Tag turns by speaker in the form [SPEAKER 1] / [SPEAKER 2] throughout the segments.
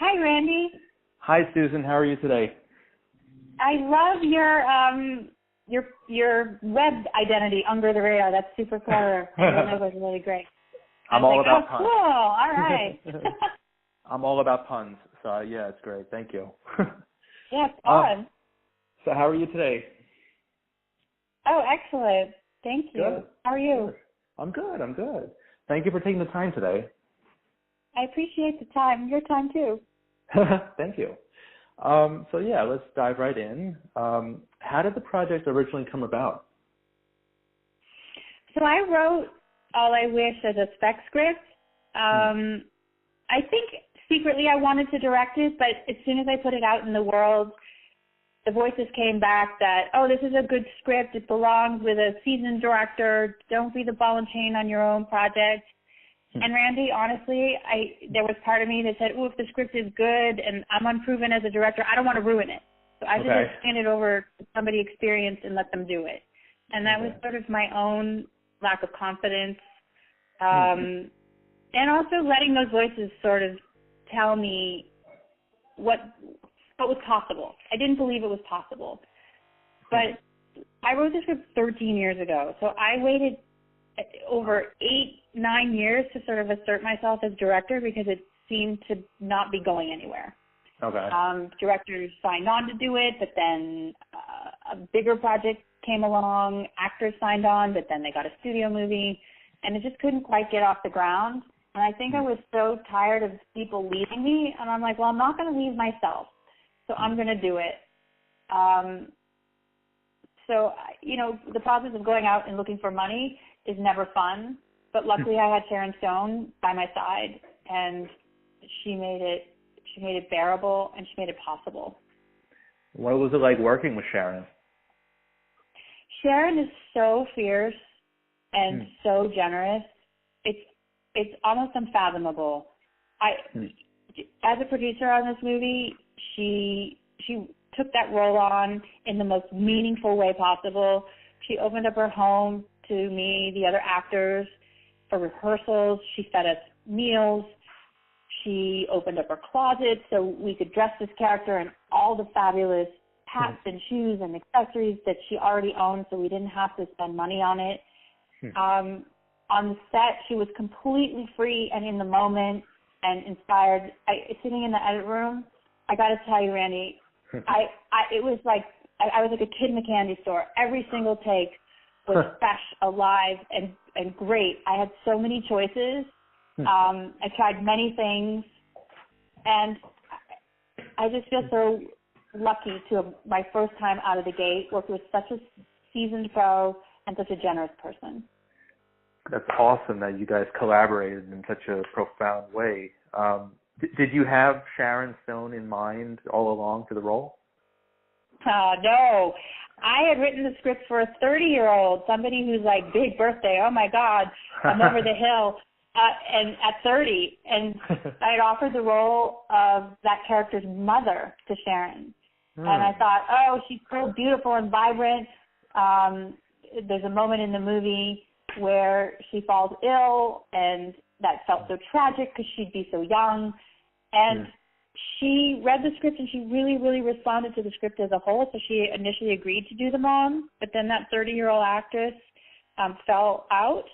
[SPEAKER 1] Hi, Randy.
[SPEAKER 2] Hi, Susan. How are you today?
[SPEAKER 1] I love your web identity, Under the Radar. That's super clever. I thought that was really great.
[SPEAKER 2] I'm all about puns.
[SPEAKER 1] Cool. All right.
[SPEAKER 2] I'm all about puns. So, yeah, it's great. Thank you.
[SPEAKER 1] Yeah, it's fun.
[SPEAKER 2] So how are you today?
[SPEAKER 1] Oh, excellent. Thank you.
[SPEAKER 2] Good.
[SPEAKER 1] How are you?
[SPEAKER 2] Good. I'm good. Thank you for taking the time today.
[SPEAKER 1] I appreciate the time. Your time, too.
[SPEAKER 2] Thank you. So, yeah, let's dive right in. How did the project originally come about?
[SPEAKER 1] So I wrote All I Wish as a spec script. I think secretly I wanted to direct it, but as soon as I put it out in the world, the voices came back that, oh, this is a good script. It belongs with a seasoned director. Don't be the ball and chain on your own project. And Randy, honestly, there was part of me that said, oh, if the script is good and I'm unproven as a director, I don't want to ruin it. So I just hand it over to somebody experienced and let them do it. And that was sort of my own lack of confidence. And also letting those voices sort of tell me what was possible. I didn't believe it was possible. But I wrote this script 13 years ago. So I waited over 8-9 years to sort of assert myself as director because it seemed to not be going anywhere.
[SPEAKER 2] Okay.
[SPEAKER 1] Directors signed on to do it, but then a bigger project came along. Actors signed on, but then they got a studio movie, and it just couldn't quite get off the ground. And I think I was so tired of people leaving me, and I'm like, well, I'm not going to leave myself, so I'm going to do it. So, the process of going out and looking for money is never fun, but luckily I had Sharon by my side, and she made it bearable, and she made it possible.
[SPEAKER 2] What was it like working with Sharon?
[SPEAKER 1] Sharon is so fierce and so generous. It's almost unfathomable. As a producer on this movie, she took that role on in the most meaningful way possible. She opened up her home to me, the other actors, for rehearsals. She fed us meals. She opened up her closet so we could dress this character in all the fabulous hats and shoes and accessories that she already owned, so we didn't have to spend money on it. On the set, she was completely free and in the moment and inspired. Sitting in the edit room, I got to tell you, Randy, it was like I was like a kid in a candy store. Every single take was fresh, alive, and great. I had so many choices. I tried many things, and I just feel so lucky to have my first time out of the gate worked with such a seasoned pro and such a generous person.
[SPEAKER 2] That's awesome that you guys collaborated in such a profound way. Did you have Sharon Stone in mind all along for the role?
[SPEAKER 1] No. I had written the script for a 30-year-old, somebody who's like, big birthday, oh my God, I'm over the hill, and at 30. And I had offered the role of that character's mother to Sharon. And I thought, oh, she's so beautiful and vibrant. There's a moment in the movie where she falls ill, and that felt so tragic because she'd be so young. And she read the script, and she really, really responded to the script as a whole, so she initially agreed to do the mom, but then that 30-year-old actress fell out,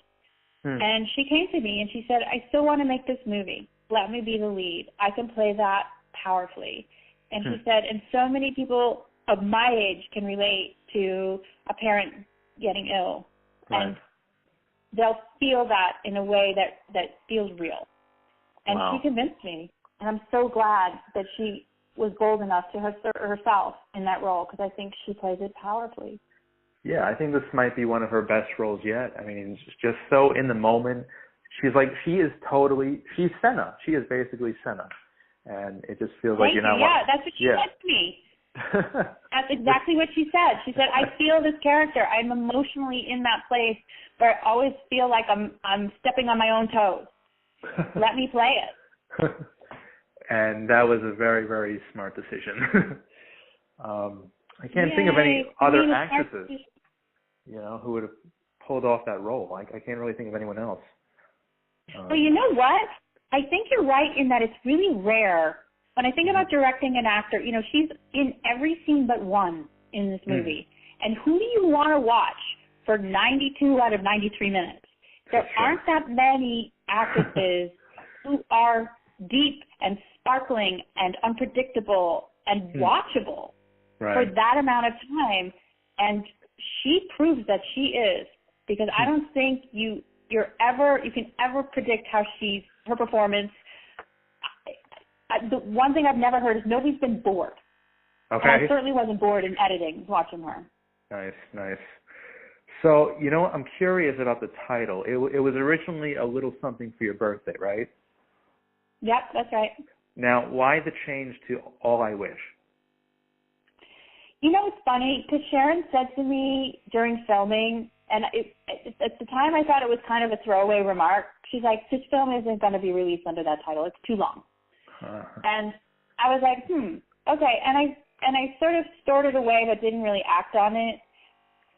[SPEAKER 1] and she came to me, and she said, I still want to make this movie. Let me be the lead. I can play that powerfully. And she said, and so many people of my age can relate to a parent getting ill, and they'll feel that in a way that feels real. And she convinced me. And I'm so glad that she was bold enough to herself in that role, because I think she plays it powerfully.
[SPEAKER 2] Yeah, I think this might be one of her best roles yet. I mean, it's just so in the moment. She's Senna. She is basically Senna. And it just feels like you're not...
[SPEAKER 1] Yeah, that's what she said to me. That's exactly what she said. She said, I feel this character. I'm emotionally in that place where I always feel like I'm stepping on my own toes. Let me play it.
[SPEAKER 2] And that was a very, very smart decision. I can't think of any other actresses, who would have pulled off that role. I can't really think of anyone else.
[SPEAKER 1] Well, you know what? I think you're right in that it's really rare. when I think about directing an actor, you know, she's in every scene but one in this movie. And who do you want to watch for 92 out of 93 minutes? There aren't that many actresses who are deep and sparkling and unpredictable and watchable for that amount of time. And she proves that she is, because I don't think you can ever predict how her performance. The one thing I've never heard is nobody's been bored.
[SPEAKER 2] Okay.
[SPEAKER 1] And I certainly wasn't bored in editing watching her.
[SPEAKER 2] Nice. So, you know, I'm curious about the title. It was originally A Little Something for Your Birthday, right?
[SPEAKER 1] Yep, that's right.
[SPEAKER 2] Now, why the change to All I Wish?
[SPEAKER 1] You know, it's funny, because Sharon said to me during filming, and at the time I thought it was kind of a throwaway remark. She's like, this film isn't going to be released under that title. It's too long. And I was like, okay. And I sort of stored it away but didn't really act on it.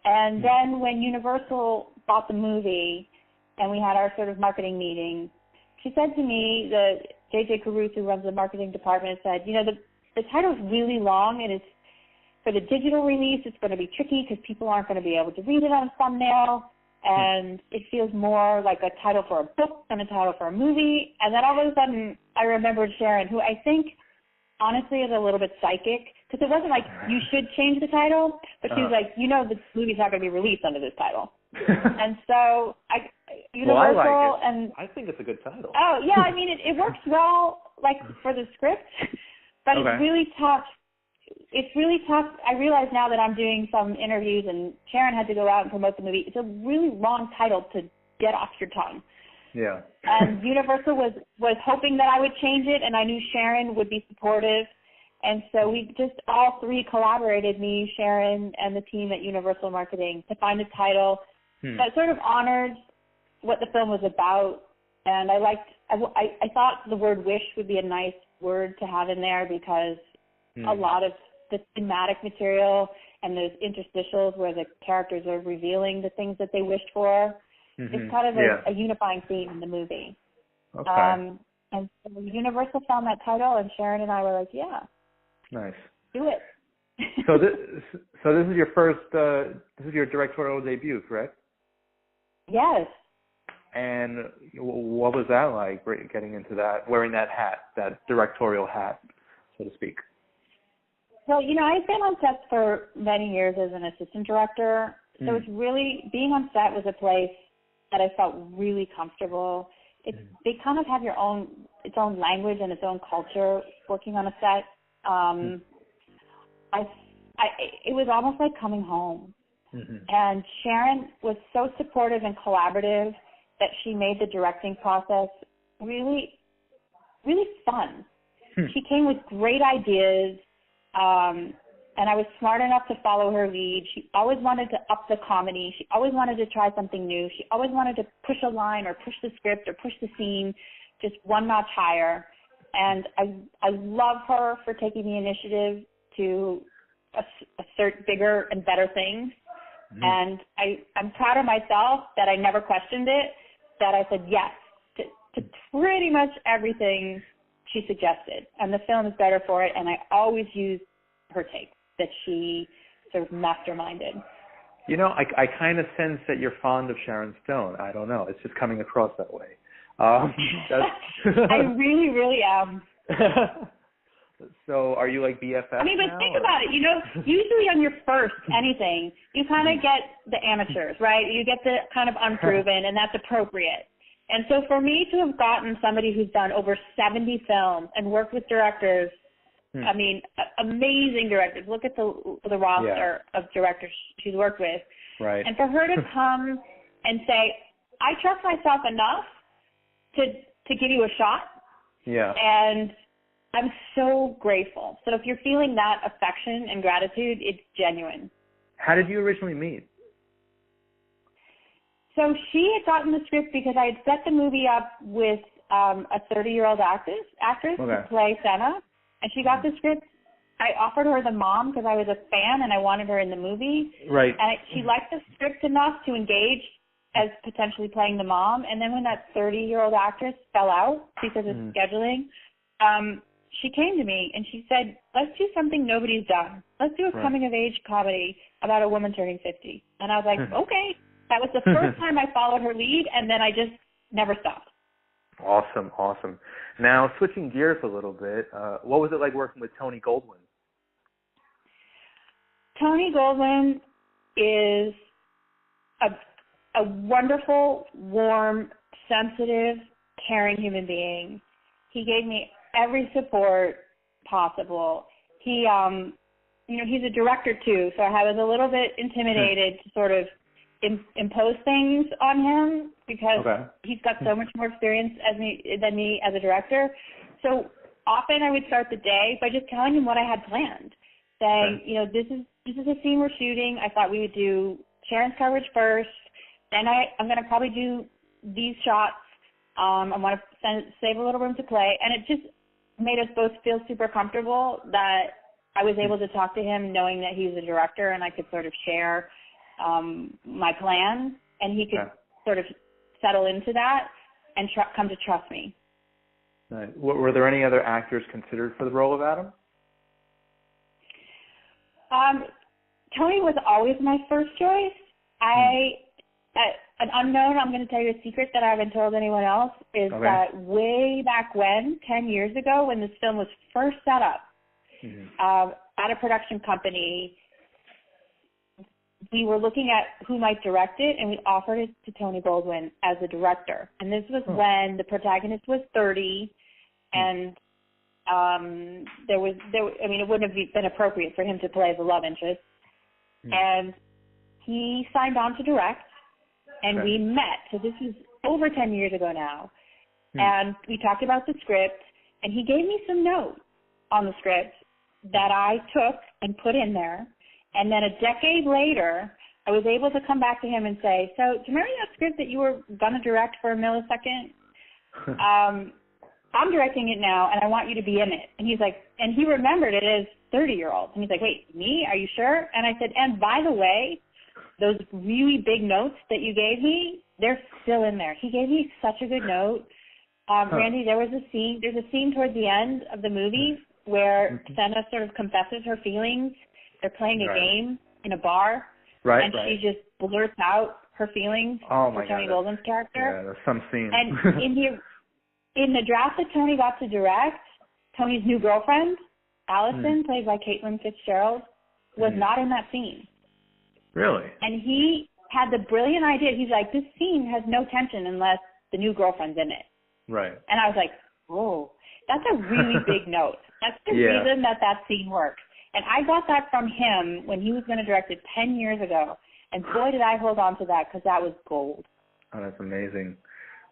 [SPEAKER 1] And then when Universal bought the movie and we had our sort of marketing meeting, she said to me, the JJ Caruth, who runs the marketing department, said, you know, the title's really long, and it's for the digital release, it's going to be tricky because people aren't going to be able to read it on a thumbnail, and it feels more like a title for a book than a title for a movie. And then all of a sudden, I remembered Sharon, who I think, honestly, is a little bit psychic, because it wasn't like, you should change the title, but she was like, you know, the movie's not going to be released under this title. And so, Universal,
[SPEAKER 2] well, I like it.
[SPEAKER 1] and
[SPEAKER 2] I think it's a good title.
[SPEAKER 1] Oh, yeah, I mean, it works well, like, for the script, but it's really tough. It's really tough. I realize now that I'm doing some interviews, and Sharon had to go out and promote the movie. It's a really long title to get off your tongue.
[SPEAKER 2] Yeah.
[SPEAKER 1] And Universal was hoping that I would change it, and I knew Sharon would be supportive. And so we just all three collaborated, me, Sharon, and the team at Universal Marketing, to find a title that sort of honored what the film was about. And I thought the word wish would be a nice word to have in there, because a lot of the thematic material and those interstitials where the characters are revealing the things that they wished for is kind of a unifying theme in the movie.
[SPEAKER 2] Okay.
[SPEAKER 1] And so Universal found that title, and Sharon and I were like, yeah.
[SPEAKER 2] Nice.
[SPEAKER 1] Do it.
[SPEAKER 2] So this is your first, this is your directorial debut, correct?
[SPEAKER 1] Yes.
[SPEAKER 2] And what was that like, getting into that, wearing that hat, that directorial hat, so to speak?
[SPEAKER 1] Well, you know, I've been on sets for many years as an assistant director, so it's really, being on set was a place that I felt really comfortable. They kind of have its own language and its own culture working on a set. It was almost like coming home. And Sharon was so supportive and collaborative that she made the directing process really, really fun. She came with great ideas, and I was smart enough to follow her lead. She always wanted to up the comedy. She always wanted to try something new. She always wanted to push a line or push the script or push the scene just one notch higher. And I love her for taking the initiative to assert bigger and better things. And I'm proud of myself that I never questioned it, that I said yes to pretty much everything she suggested. And the film is better for it, and I always use her take that she sort of masterminded.
[SPEAKER 2] You know, I kind of sense that you're fond of Sharon Stone. I don't know. It's just coming across that way.
[SPEAKER 1] I really, really am.
[SPEAKER 2] So are you like BFF?
[SPEAKER 1] I mean, but think about it. You know, usually on your first anything, you kind of get the amateurs, right? You get the kind of unproven, and that's appropriate. And so for me to have gotten somebody who's done over 70 films and worked with directors, I mean, amazing directors. Look at the roster of directors she's worked with.
[SPEAKER 2] Right.
[SPEAKER 1] And for her to come and say, I trust myself enough to give you a shot.
[SPEAKER 2] Yeah.
[SPEAKER 1] And I'm so grateful. So if you're feeling that affection and gratitude, it's genuine.
[SPEAKER 2] How did you originally meet?
[SPEAKER 1] So she had gotten the script because I had set the movie up with a 30-year-old actress to play Senna, and she got the script. I offered her the mom because I was a fan and I wanted her in the movie. Right. And she liked the script enough to engage as potentially playing the mom. And then when that 30-year-old actress fell out because of scheduling, she came to me and she said, let's do something nobody's done. Let's do a coming-of-age comedy about a woman turning 50. And I was like, okay. That was the first time I followed her lead, and then I just never stopped.
[SPEAKER 2] Awesome. Now, switching gears a little bit, what was it like working with Tony Goldwyn?
[SPEAKER 1] Tony Goldwyn is a wonderful, warm, sensitive, caring human being. He gave me every support possible. He, he's a director too, so I was a little bit intimidated to sort of impose things on him because he's got so much more experience than me as a director. So often I would start the day by just telling him what I had planned, saying, this is a scene we're shooting. I thought we would do Sharon's coverage first. Then I'm going to probably do these shots. I want to save a little room to play. And it just made us both feel super comfortable that I was able to talk to him knowing that he was a director and I could sort of share my plan, and he could sort of settle into that and come to trust me.
[SPEAKER 2] Nice. Were there any other actors considered for the role of Adam?
[SPEAKER 1] Tony was always my first choice. An unknown, I'm going to tell you a secret that I haven't told anyone else, is that way back when, 10 years ago, when this film was first set up at a production company, we were looking at who might direct it, and we offered it to Tony Goldwyn as a director. And this was when the protagonist was 30, and it wouldn't have been appropriate for him to play the love interest. And he signed on to direct, and we met. So this was over 10 years ago now. And we talked about the script, and he gave me some notes on the script that I took and put in there. And then a decade later, I was able to come back to him and say, so do you remember that script that you were going to direct for a millisecond? I'm directing it now, and I want you to be in it. And he's like, and he remembered it as 30-year-old. And he's like, wait, me? Are you sure? And I said, and by the way, those really big notes that you gave me, they're still in there. He gave me such a good note. Randy, there's a scene towards the end of the movie where Senna sort of confesses her feelings. They're playing a game in a bar, and she just blurts out her feelings for Tony Goldwyn's character.
[SPEAKER 2] Yeah, there's some scene.
[SPEAKER 1] And in the draft that Tony got to direct, Tony's new girlfriend, Allison, played by Caitlin Fitzgerald, was not in that scene.
[SPEAKER 2] Really?
[SPEAKER 1] And he had the brilliant idea. He's like, this scene has no tension unless the new girlfriend's in it.
[SPEAKER 2] Right.
[SPEAKER 1] And I was like, whoa, that's a really big note. That's the reason that scene works. And I got that from him when he was going to direct it 10 years ago. And boy, did I hold on to that, because that was gold.
[SPEAKER 2] Oh, that's amazing.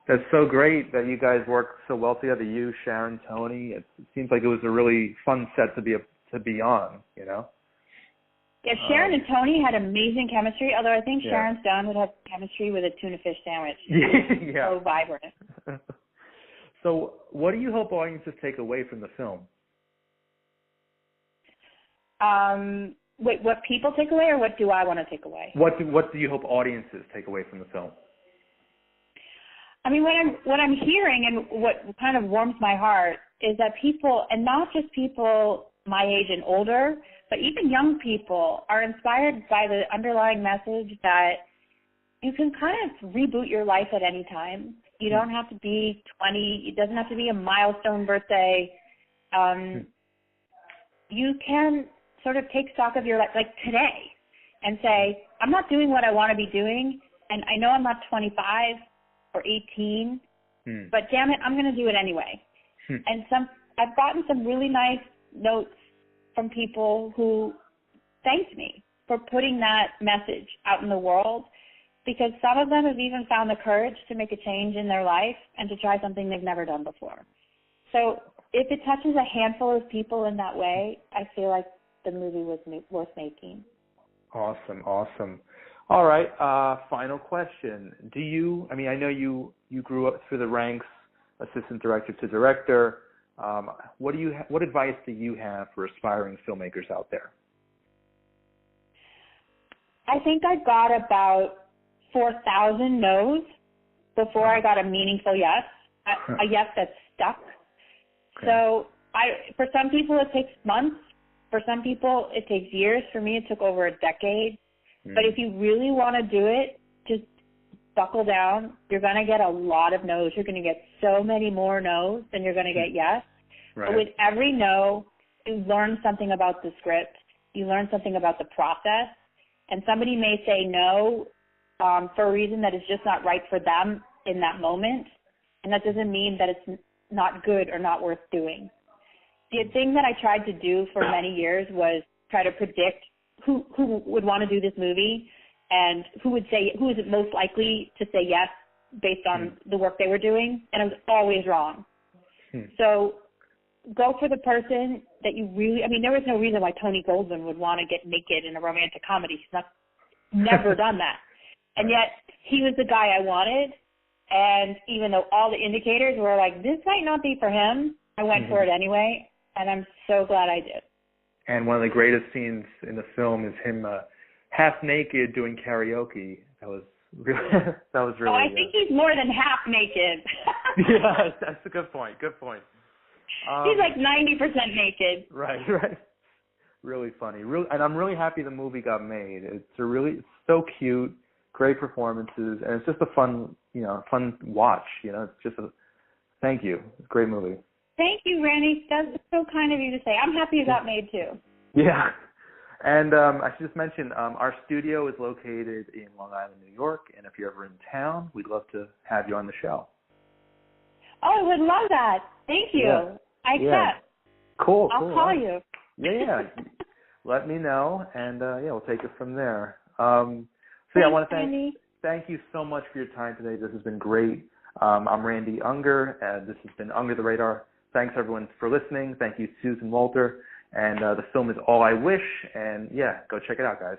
[SPEAKER 2] That's so great that you guys work so well together, you, Sharon, Tony. It seems like it was a really fun set to be on, Yeah,
[SPEAKER 1] Sharon and Tony had amazing chemistry, although I think Sharon Stone would have chemistry with a tuna fish sandwich. So vibrant.
[SPEAKER 2] So what do you hope audiences take away from the film?
[SPEAKER 1] Wait, what people take away, or what do I want to take away?
[SPEAKER 2] What do you hope audiences take away from the film?
[SPEAKER 1] I mean, what I'm hearing and what kind of warms my heart is that people, and not just people my age and older, but even young people, are inspired by the underlying message that you can kind of reboot your life at any time. You don't have to be 20. It doesn't have to be a milestone birthday. You can sort of take stock of your life, like today, and say, I'm not doing what I want to be doing, and I know I'm not 25 or 18, but damn it, I'm going to do it anyway. And I've gotten some really nice notes from people who thanked me for putting that message out in the world, because some of them have even found the courage to make a change in their life and to try something they've never done before. So if it touches a handful of people in that way, I feel like the movie was worth making. Awesome.
[SPEAKER 2] All right, final question. I know you grew up through the ranks, assistant director to director. What advice do you have for aspiring filmmakers out there?
[SPEAKER 1] I think I got about 4,000 no's before I got a meaningful yes, a yes that stuck. Okay. So For some people, it takes months. For some people, it takes years. For me, it took over a decade. But if you really want to do it, just buckle down. You're going to get a lot of no's. You're going to get so many more no's than you're going to get yes.
[SPEAKER 2] Right.
[SPEAKER 1] But with every no, you learn something about the script. You learn something about the process. And somebody may say no for a reason that is just not right for them in that moment. And that doesn't mean that it's not good or not worth doing. The thing that I tried to do for many years was try to predict who would want to do this movie and who is it most likely to say yes based on the work they were doing, and I was always wrong. So go for the person that you really, there was no reason why Tony Goldwyn would want to get naked in a romantic comedy. He's never done that. And yet he was the guy I wanted, and even though all the indicators were like, this might not be for him, I went for it anyway, and I'm so glad I did.
[SPEAKER 2] And one of the greatest scenes in the film is him half naked doing karaoke. That was really.
[SPEAKER 1] Oh, I think he's more than half naked.
[SPEAKER 2] Yeah, that's a good point. Good point.
[SPEAKER 1] He's like 90% naked.
[SPEAKER 2] Right. Really funny. And I'm really happy the movie got made. It's so cute, great performances, and it's just a fun watch. It's just thank you. It's a great movie.
[SPEAKER 1] Thank you, Randy. That's so kind of you to say. I'm happy it got made, too.
[SPEAKER 2] Yeah. And I should just mention, our studio is located in Long Island, New York, and if you're ever in town, we'd love to have you on the show.
[SPEAKER 1] Oh, I would love that. Thank you.
[SPEAKER 2] Yeah.
[SPEAKER 1] I accept.
[SPEAKER 2] Yeah. Cool.
[SPEAKER 1] I'll call you.
[SPEAKER 2] Yeah. Let me know, and we'll take it from there. I want to thank you so much for your time today. This has been great. I'm Randy Unger, and this has been Under the Radar. Thanks, everyone, for listening. Thank you, Susan Walter. And the film is All I Wish. And, go check it out, guys.